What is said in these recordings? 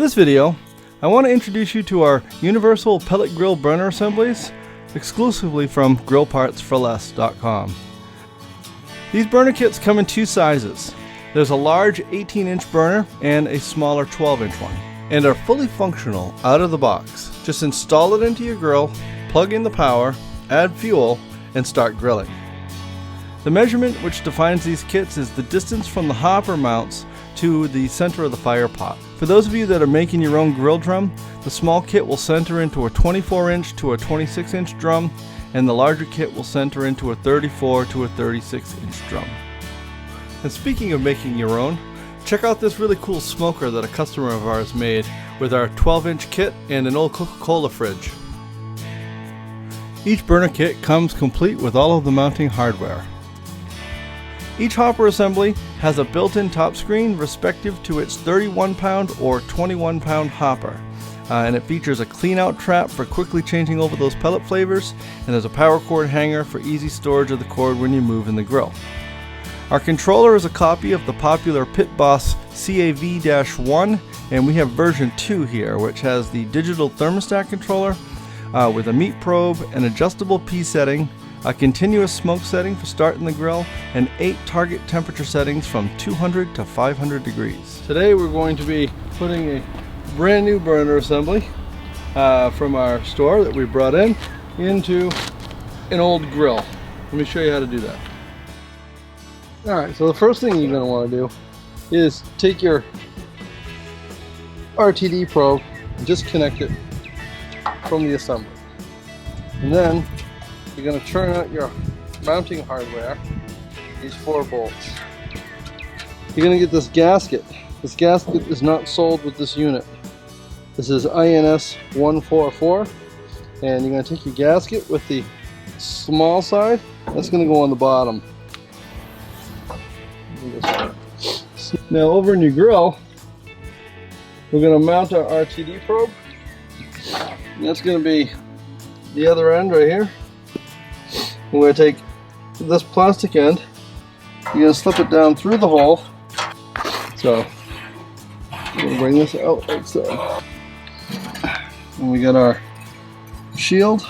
For this video, I want to introduce you to our universal pellet grill burner assemblies, exclusively from grillpartsforless.com. These burner kits come in two sizes. There's a large 18-inch burner and a smaller 12-inch one, and are fully functional out of the box. Just install it into your grill, plug in the power, add fuel, and start grilling. The measurement which defines these kits is the distance from the hopper mounts to the center of the fire pot. For those of you that are making your own grill drum, the small kit will center into a 24-inch to a 26-inch drum, and the larger kit will center into a 34 to a 36-inch drum. And speaking of making your own, check out this really cool smoker that a customer of ours made with our 12-inch kit and an old Coca-Cola fridge. Each burner kit comes complete with all of the mounting hardware. Each hopper assembly has a built-in top screen respective to its 31-pound or 21-pound hopper. And it features a clean-out trap for quickly changing over those pellet flavors, and there's a power cord hanger for easy storage of the cord when you move in the grill. Our controller is a copy of the popular Pit Boss CAV-1, and we have version 2 here, which has the digital thermostat controller with a meat probe, an adjustable P setting, a continuous smoke setting for starting the grill, and 8 target temperature settings from 200 to 500 degrees. Today we're going to be putting a brand new burner assembly from our store that we brought in into an old grill. Let me show you how to do that. Alright, so the first thing you're going to want to do is take your RTD probe and just connect it from the assembly. And then you're going to turn out your mounting hardware, these 4 bolts. You're going to get this gasket. This gasket is not sold with this unit. This is INS 144, and you're going to take your gasket with the small side. That's going to go on the bottom. Now over in your grill, we're going to mount our RTD probe. And that's going to be the other end right here. We're going to take this plastic end, you're going to slip it down through the hole. So we're going to bring this out like so. And we got our shield.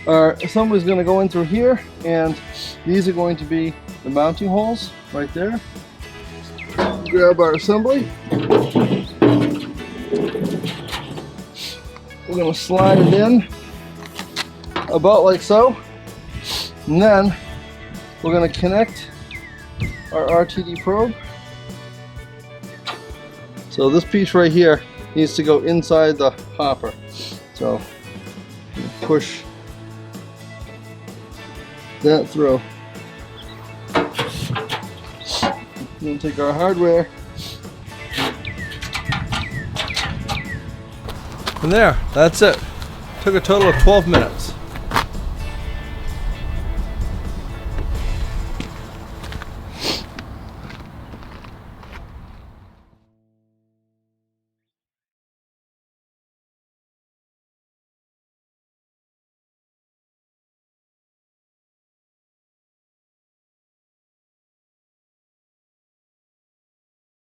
Our assembly is going to go in through here, and these are going to be the mounting holes right there. Grab our assembly. We're going to slide it in about like so, and then we're going to connect our RTD probe. So this piece right here needs to go inside the hopper. So push that through. We'll take our hardware. And there, that's it. Took a total of 12 minutes.